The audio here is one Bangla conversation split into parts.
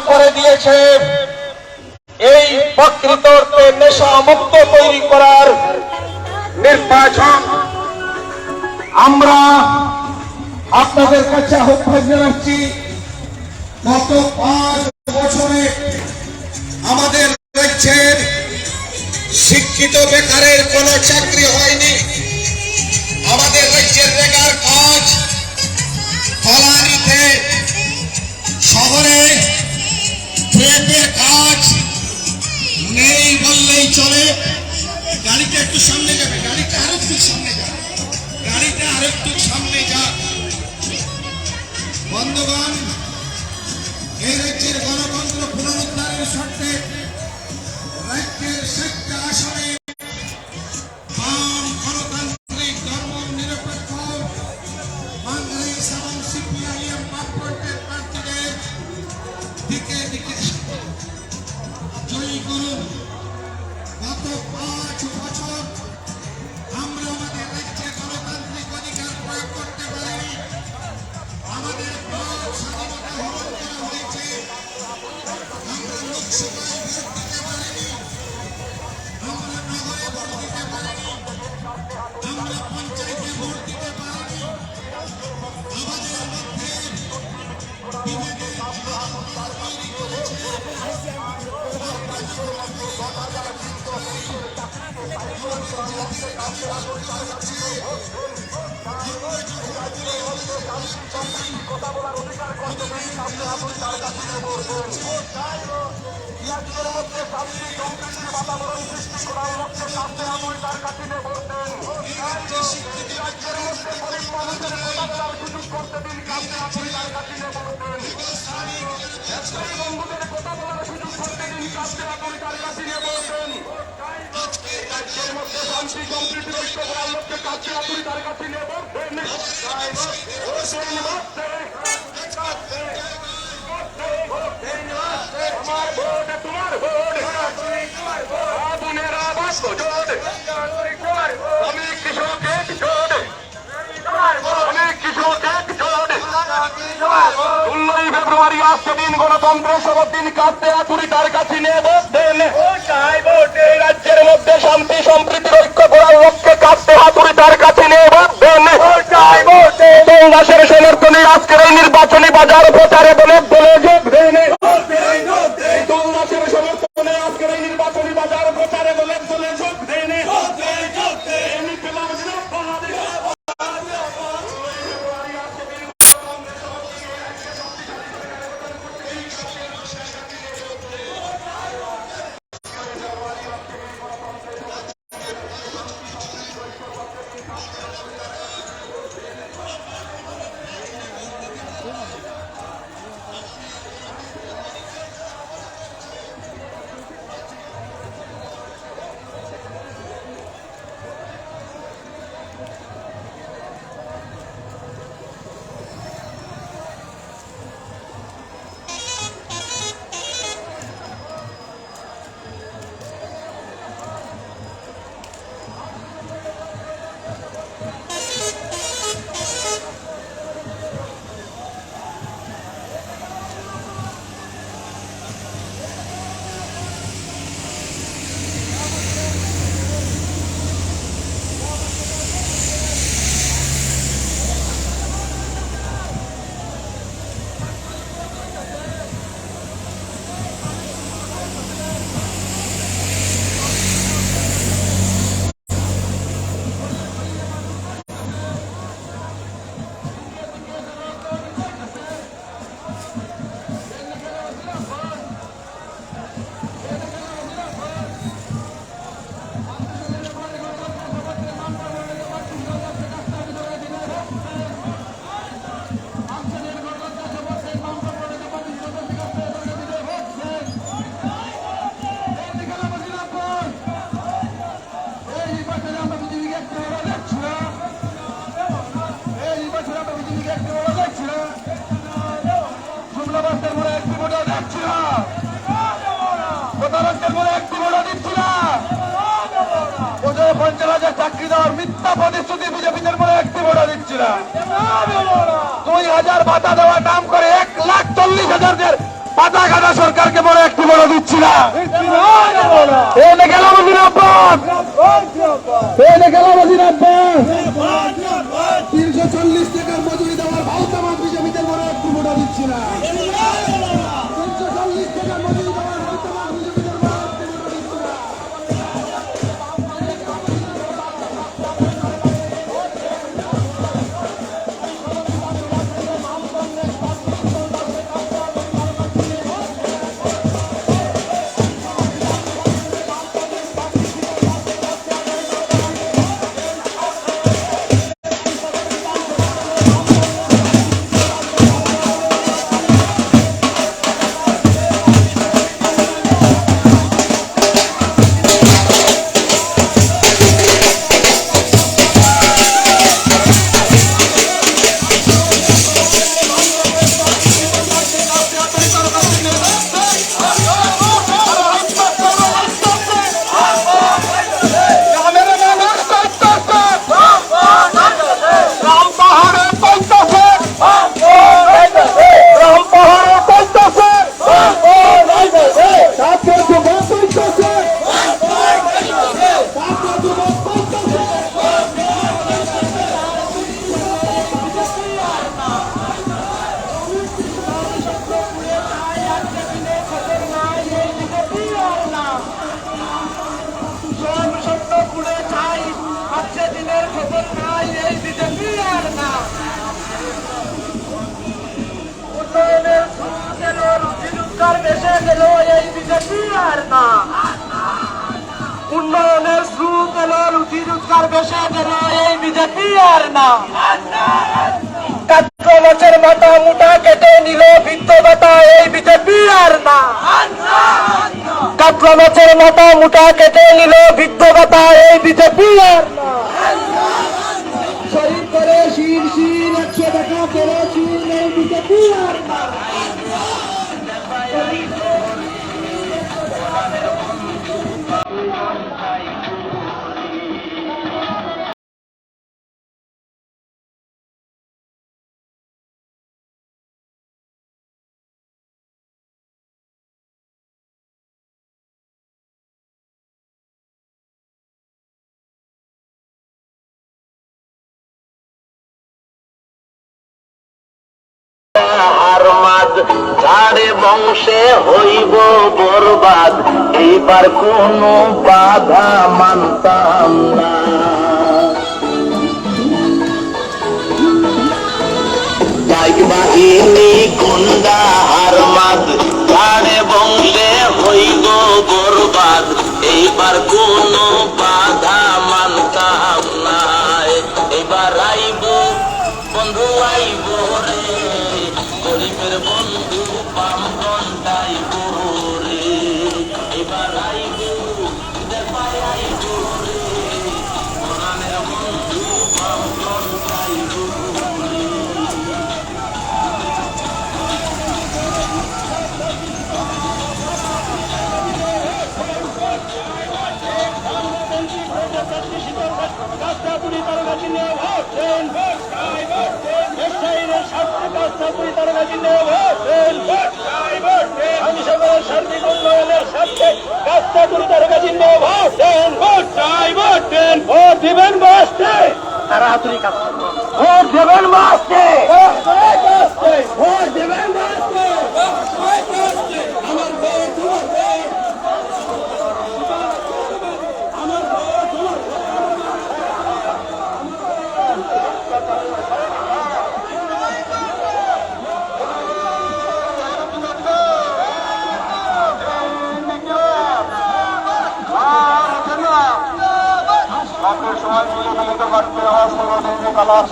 করে দিয়েছে। এই প্রকৃত অর্থে নেশা মুক্ত তৈরি করার নির্বাচন আমরা আপনাদের কাছে আহ্বান জানাচ্ছি। গত 5 বছরে আমাদের রাজ্যের শিক্ষিত বেকারের কোনো চাকরি হয়নি। আমাদের রাজ্যের বেকার কাজ কলানিতে, শহরে ট্রেনের কাজ নেই বললেই চলে। গাড়িটা একটু সামনে যাবে, গাড়িটা আরেকটু সামনে যাবে, গাড়িটা আরেকটু সামনে যা। বন্ধুগণ, এই রাজ্যের গণতন্ত্র পুনরুদ্ধারের স্বার্থে রাজ্যের 7টা আসনে বাম, গণতান্ত্রিক, ধর্ম নিরপেক্ষ, কংগ্রেস এবং সিপিআইএম বামফ্রন্টের প্রার্থীদের দিকে দিকে জয়ী করুন। গত 5 বছর আমরা আমাদের রাজ্যে গণতান্ত্রিক অধিকার প্রয়োগ করতে পারিনি। আমাদের স্বাধীনতা হরণ করা হয়েছে। আমরা লোকসভায় ভোট দিতে পারিনি, আমরা নগরে ভোট দিতে পারিনি, আমরা পঞ্চায়েতে ভোট দিতে পারিনি। আমাদের মধ্যে বিভেদের তৈরি করেছে। কথা বলার অধিকার করতে পেরে সামনে আপনি তার কাছে বলবেন। রাজ্যের মধ্যে শান্তি সম্প্রীতির বাতাবরণ সৃষ্টি করার লক্ষ্যে সামনে আপনি তার কাছে বলবেন। রাজ্যের মধ্যে গরিব মানুষের কথা বলার সুযোগ করতে দিন, সামনে আপনি তার কাছে বলবেন। ব্যবসায়ী বন্ধুদের কথা বলার সুযোগ করতে দিন, সামনে আপনি তার কাছে বলবেন। রাজ্যের মধ্যে শান্তি সম্প্রীতির ঐক্য করার লক্ষ্যে কাছে আপনি তার কাছে বলবেন। আমার ভোট তোমার ভোট, বোনেরা বাঁচবো জোট, আমি কৃষক একজোট, আমি কৃষক একজোট। 16ই ফেব্রুয়ারি আজকে দিন গণতন্ত্রের শপথ দিন, কাঁদতে আতুরি তার কাছে নিয়ে ভোট দেন। রাজ্যের মধ্যে শান্তি সম্প্রীতির ঐক্য করার লক্ষ্যে কাঁদতে হাতুরি তার কাছে নিয়ে ভোট দেন। দেশের সমর্থনে আজকের এই নির্বাচনী বাজার প্রচারে বলে বলে যোগ দেন। দেশের সমর্থনে আজকের এই নির্বাচনী বাজার প্রচারে বলে বলে যোগ দেন। চাকরি দেওয়ার মিথ্যা প্রতিশ্রুতি বিজেপিদের মনে একটি ভোট দিচ্ছি না। 2000 ভাতা দেওয়ার নাম করে 1,40,000 পাতা কাটা সরকারকে বড় একটি বড় দিচ্ছি না। এনে গেল মদিনা আব্বাস, এনে গেল মদিনা আব্বাস। 340 টাকার মজুরি দেওয়ার ভাওতাবাদ বিজেপিদের বড় একটি বড় দিচ্ছি না। 340 টাকার মজুরি দেওয়ার ভাওতাবাদ বিজেপিদের বড় একটি বড় দিচ্ছি না। উন্নয়নের স্রোত এলো, রুটি রোজগার বেশে গেল, এই বিজেপি আর না। 4 মাসের মাথা মুটা কেটে নিল বৃদ্ধ ভাতা, এই বিজেপি আর না। 4 মাসের মাথা মুটা কেটে নিল বৃদ্ধ ভাতা, এই বিজেপি আর না। শহীদ করে শির শির 100 টাকা করে শির, এই বিজেপি আর না। ঝাড়ে বংশে হইব বরবাদ, এইবার কোন বাধা মানতাম না। বাহিনী গুন্ডা হারমাদ, ঝাড়ে বংশে হইব বরবাদ, এইবার কোন বাধা মানতাম না। এবার আইব বন্ধু, আইব রে গরিবের বন্ধু, পামপন্থাই রে। এবার আইব দেখায় আইব রে কোরআনের বন্ধু, পামপন্থাই রে। সময় মিলে মিলিত করতে কালার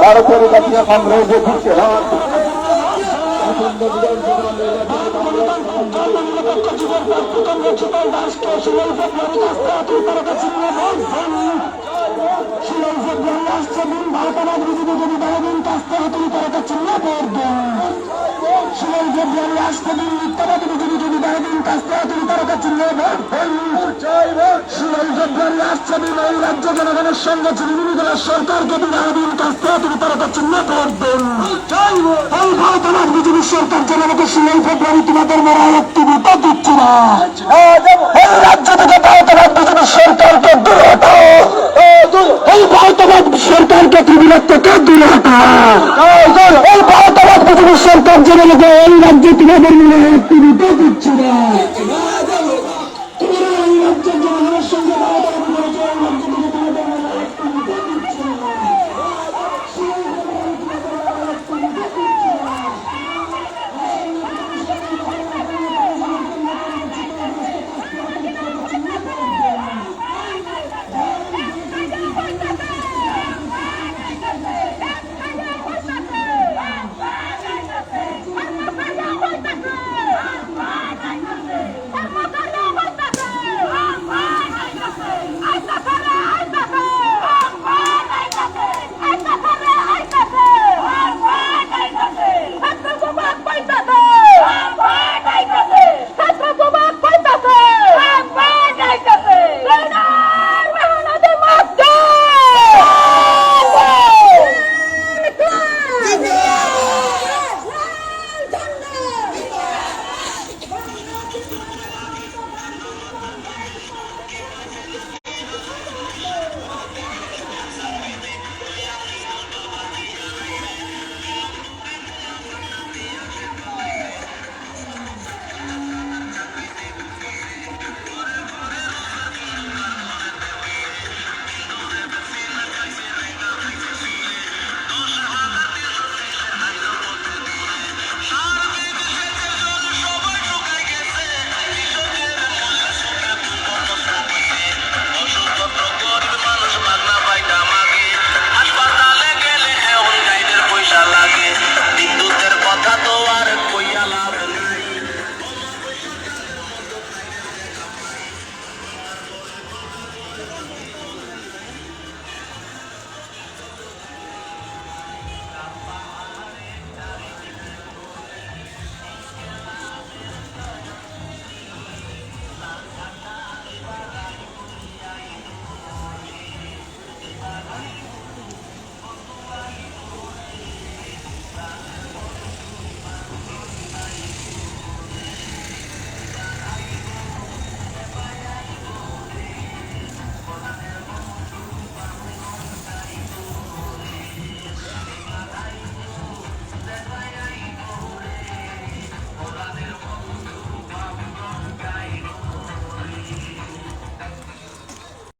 ভারতের জাতীয় কংগ্রেস দিচ্ছে না। ভারতের রাষ্ট্রপতি মিথ্যাবাদী যদি বারোদিন কাজ করা তুমি তার কাছে রাষ্ট্রপতি এই রাজ্য জনগণের সঙ্গে বিরোধী দলের সরকারকে বারোদিন কাজ করা তুমি তার কাছে করবেন এই ভারতবাদ বিজেপি সরকার জনগণকে 16 ফেব্রুয়ারি তোমাদের মরা একটি ভোটা দিচ্ছে না এই রাজ্য থেকে ভারতবাদ বিজেপি সরকারকে দূরে হটাও এই ভারতবাদ সরকারকে ত্রিপুরা থেকে দূরে হটাও এই ভারতবাদ বিজেপি সরকার জনগণকে এই রাজ্যে তোমাদের মরা একটি ভোটা দিচ্ছে